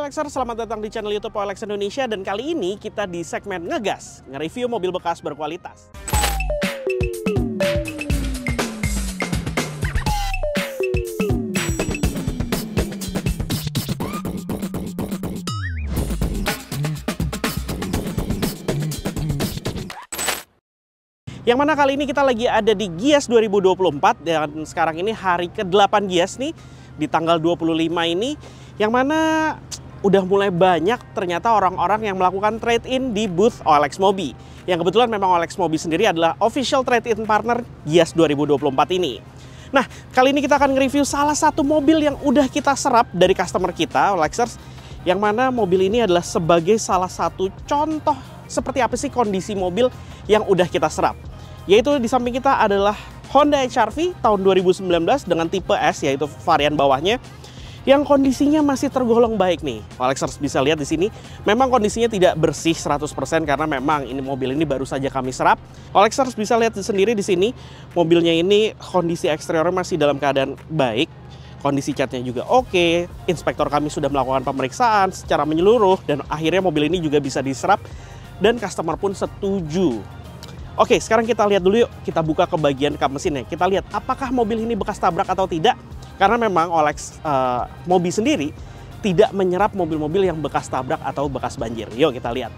OLXer, selamat datang di channel YouTube OLX Indonesia. Dan kali ini kita di segmen ngegas, nge-review mobil bekas berkualitas. Yang mana kali ini kita lagi ada di Gias 2024 dan sekarang ini hari ke-8 Gias nih di tanggal 25 ini, yang mana udah mulai banyak ternyata orang-orang yang melakukan trade-in di booth OLX Mobi. Yang kebetulan memang OLX Mobi sendiri adalah official trade-in partner Gias 2024 ini. Nah, kali ini kita akan nge-review salah satu mobil yang udah kita serap dari customer kita, OLXers, yang mana mobil ini adalah sebagai salah satu contoh seperti apa sih kondisi mobil yang udah kita serap. Yaitu di samping kita adalah Honda HR-V tahun 2019 dengan tipe S, yaitu varian bawahnya, yang kondisinya masih tergolong baik nih. OLXers bisa lihat di sini, memang kondisinya tidak bersih 100% karena memang ini mobil ini baru saja kami serap. OLXers bisa lihat sendiri di sini, mobilnya ini kondisi eksteriornya masih dalam keadaan baik, kondisi catnya juga oke. Inspektor kami sudah melakukan pemeriksaan secara menyeluruh dan akhirnya mobil ini juga bisa diserap dan customer pun setuju. Oke, sekarang kita lihat dulu yuk, kita buka ke bagian kap mesinnya. Kita lihat apakah mobil ini bekas tabrak atau tidak. Karena memang OLX Mobi sendiri tidak menyerap mobil-mobil yang bekas tabrak atau bekas banjir. Yuk kita lihat.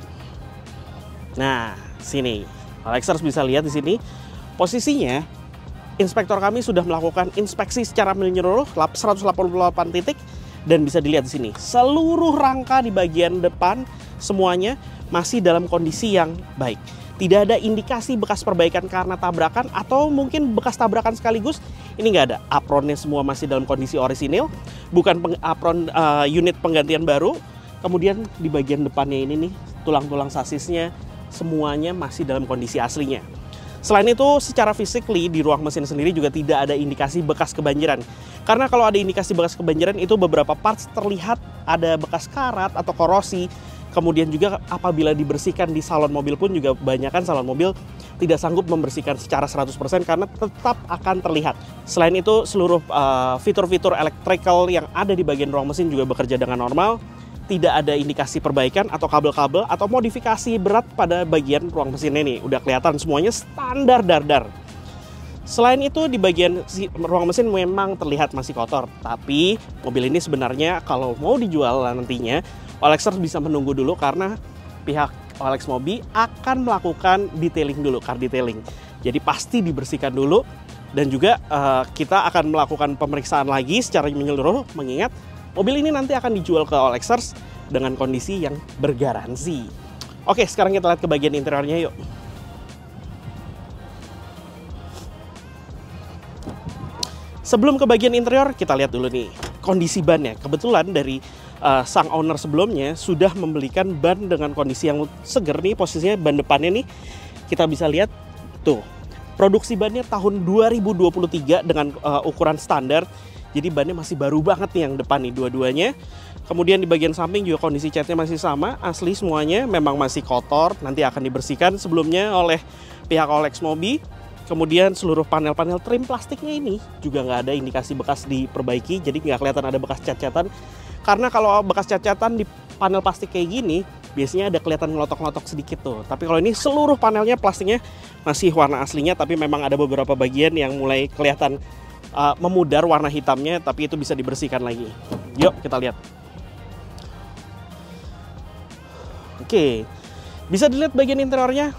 Nah, sini. OLXers bisa lihat di sini. Posisinya, inspektor kami sudah melakukan inspeksi secara menyeluruh 188 titik. Dan bisa dilihat di sini. Seluruh rangka di bagian depan semuanya masih dalam kondisi yang baik. Tidak ada indikasi bekas perbaikan karena tabrakan atau mungkin bekas tabrakan sekaligus. Ini nggak ada. Apronnya semua masih dalam kondisi orisinil, bukan apron unit penggantian baru. Kemudian di bagian depannya ini nih, tulang-tulang sasisnya semuanya masih dalam kondisi aslinya. Selain itu, secara physically di ruang mesin sendiri juga tidak ada indikasi bekas kebanjiran. Karena kalau ada indikasi bekas kebanjiran itu beberapa parts terlihat ada bekas karat atau korosi. Kemudian juga apabila dibersihkan di salon mobil pun juga kebanyakan salon mobil tidak sanggup membersihkan secara 100% karena tetap akan terlihat. Selain itu seluruh fitur-fitur electrical yang ada di bagian ruang mesin juga bekerja dengan normal. Tidak ada indikasi perbaikan atau kabel-kabel atau modifikasi berat pada bagian ruang mesin ini. Udah kelihatan semuanya standar dar-dar. Selain itu di bagian ruang mesin memang terlihat masih kotor. Tapi mobil ini sebenarnya kalau mau dijual nantinya, OLXers bisa menunggu dulu karena pihak OLX Mobi akan melakukan detailing dulu, car detailing. Jadi pasti dibersihkan dulu dan juga kita akan melakukan pemeriksaan lagi secara menyeluruh mengingat mobil ini nanti akan dijual ke OLXers dengan kondisi yang bergaransi. Oke, sekarang kita lihat ke bagian interiornya yuk. Sebelum ke bagian interior, kita lihat dulu nih kondisi bannya. Kebetulan dari sang owner sebelumnya sudah membelikan ban dengan kondisi yang seger nih. Posisinya ban depannya nih kita bisa lihat tuh. Produksi bannya tahun 2023 dengan ukuran standar. Jadi bannya masih baru banget nih yang depan nih dua-duanya. Kemudian di bagian samping juga kondisi catnya masih sama, asli semuanya, memang masih kotor. Nanti akan dibersihkan sebelumnya oleh pihak OLX Mobi. Kemudian seluruh panel-panel trim plastiknya ini juga nggak ada indikasi bekas diperbaiki, jadi nggak kelihatan ada bekas cat-catan. Karena kalau bekas cat-catan di panel plastik kayak gini, biasanya ada kelihatan ngelotok-ngelotok sedikit tuh. Tapi kalau ini seluruh panelnya plastiknya masih warna aslinya, tapi memang ada beberapa bagian yang mulai kelihatan memudar warna hitamnya, tapi itu bisa dibersihkan lagi. Yuk kita lihat. Oke, bisa dilihat bagian interiornya,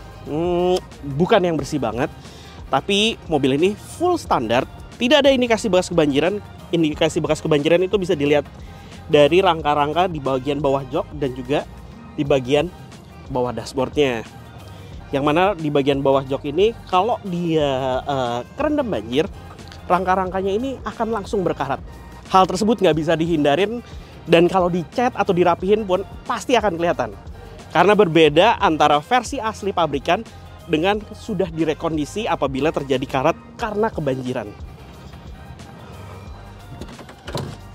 bukan yang bersih banget. Tapi mobil ini full standar, tidak ada indikasi bekas kebanjiran. Indikasi bekas kebanjiran itu bisa dilihat dari rangka-rangka di bagian bawah jok dan juga di bagian bawah dashboardnya. Yang mana di bagian bawah jok ini kalau dia kerendam banjir, rangka-rangkanya ini akan langsung berkarat. Hal tersebut nggak bisa dihindarin dan kalau dicat atau dirapihin pun pasti akan kelihatan. Karena berbeda antara versi asli pabrikan dengan sudah direkondisi apabila terjadi karat karena kebanjiran.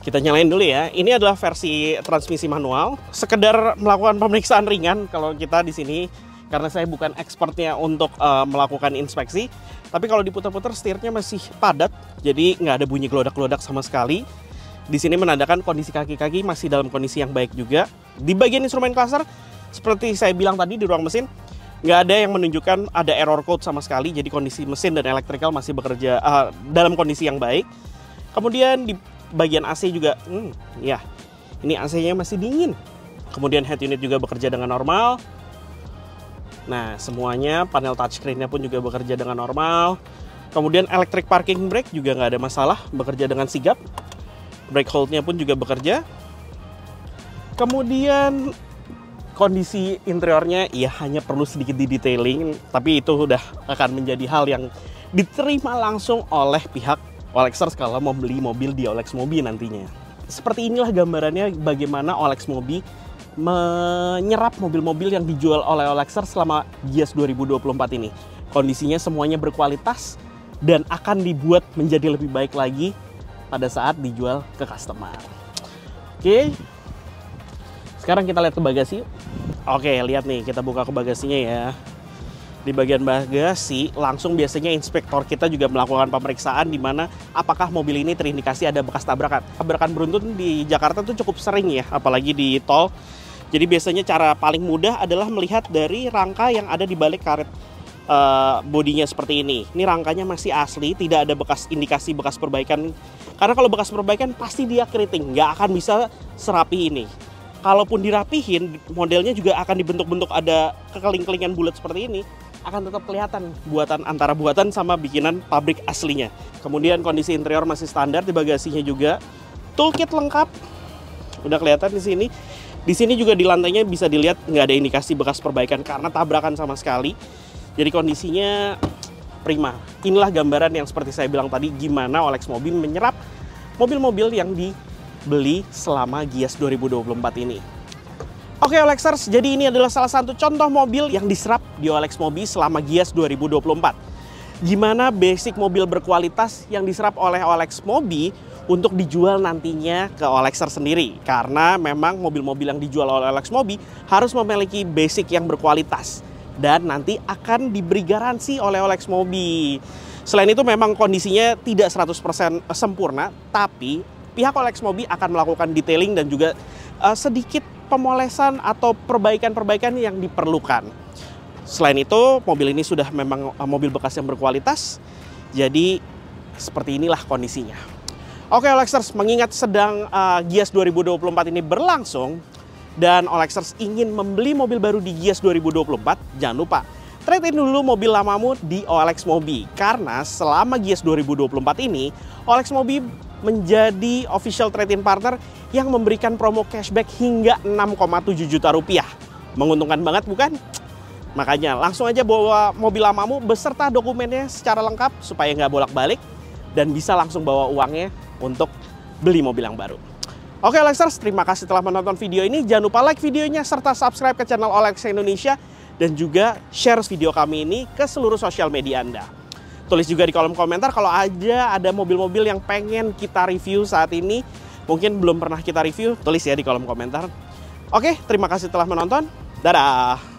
Kita nyalain dulu ya. Ini adalah versi transmisi manual. Sekedar melakukan pemeriksaan ringan kalau kita di sini karena saya bukan expertnya untuk melakukan inspeksi. Tapi kalau diputar-putar setirnya masih padat, jadi nggak ada bunyi gelodak-gelodak sama sekali. Di sini menandakan kondisi kaki-kaki masih dalam kondisi yang baik juga. Di bagian instrumen cluster, seperti saya bilang tadi di ruang mesin, nggak ada yang menunjukkan ada error code sama sekali. Jadi kondisi mesin dan electrical masih bekerja dalam kondisi yang baik. Kemudian di bagian AC juga, ya, ini AC-nya masih dingin. Kemudian head unit juga bekerja dengan normal. Nah, semuanya panel touchscreen-nya pun juga bekerja dengan normal. Kemudian electric parking brake juga nggak ada masalah, bekerja dengan sigap. Brake hold-nya pun juga bekerja. Kemudian kondisi interiornya ya hanya perlu sedikit di-detailing, tapi itu udah akan menjadi hal yang diterima langsung oleh pihak Olexers kalau mau beli mobil di Olex Mobi nantinya. Seperti inilah gambarannya bagaimana Olex Mobi menyerap mobil-mobil yang dijual oleh Olexers selama Gias 2024 ini. Kondisinya semuanya berkualitas dan akan dibuat menjadi lebih baik lagi pada saat dijual ke customer. Oke, sekarang kita lihat ke bagasi. Oke, lihat nih, kita buka ke bagasinya ya. Di bagian bagasi, langsung biasanya inspektor kita juga melakukan pemeriksaan di mana apakah mobil ini terindikasi ada bekas tabrakan. Tabrakan beruntun di Jakarta tuh cukup sering ya, apalagi di tol. Jadi biasanya cara paling mudah adalah melihat dari rangka yang ada di balik karet bodinya seperti ini. Ini rangkanya masih asli, tidak ada bekas indikasi bekas perbaikan. Karena kalau bekas perbaikan pasti dia keriting, nggak akan bisa serapi ini. Kalaupun dirapihin, modelnya juga akan dibentuk-bentuk ada kekeling-kelingan bulat seperti ini, akan tetap kelihatan buatan antara buatan sama bikinan pabrik aslinya. Kemudian kondisi interior masih standar, di bagasinya juga toolkit lengkap. Udah kelihatan di sini. Di sini juga di lantainya bisa dilihat nggak ada indikasi bekas perbaikan karena tabrakan sama sekali. Jadi kondisinya prima. Inilah gambaran yang seperti saya bilang tadi, gimana Olex Mobi menyerap mobil-mobil yang dibeli selama Gias 2024 ini. Oke Olexers, jadi ini adalah salah satu contoh mobil yang diserap di Olex Mobi selama Gias 2024. Gimana basic mobil berkualitas yang diserap oleh Olex Mobi untuk dijual nantinya ke Olexers sendiri. Karena memang mobil-mobil yang dijual oleh Olex Mobi harus memiliki basic yang berkualitas. Dan nanti akan diberi garansi oleh Olex Mobi. Selain itu memang kondisinya tidak 100% sempurna, tapi pihak Olex Mobi akan melakukan detailing dan juga sedikit pemolesan atau perbaikan-perbaikan yang diperlukan. Selain itu, mobil ini sudah memang mobil bekas yang berkualitas, jadi seperti inilah kondisinya. Oke Olexers, mengingat sedang Gias 2024 ini berlangsung, dan Olexers ingin membeli mobil baru di Gias 2024, jangan lupa trade-in dulu mobil lamamu di Olex Mobi. Karena selama Gias 2024 ini, Olex Mobi menjadi official trade-in partner yang memberikan promo cashback hingga 6,7 juta rupiah. Menguntungkan banget bukan? Makanya langsung aja bawa mobil lamamu beserta dokumennya secara lengkap supaya nggak bolak-balik dan bisa langsung bawa uangnya untuk beli mobil yang baru. Oke Olexers, terima kasih telah menonton video ini. Jangan lupa like videonya serta subscribe ke channel Olex Indonesia dan juga share video kami ini ke seluruh sosial media Anda. Tulis juga di kolom komentar kalau ada mobil-mobil yang pengen kita review saat ini, mungkin belum pernah kita review, tulis ya di kolom komentar. Oke, terima kasih telah menonton. Dadah!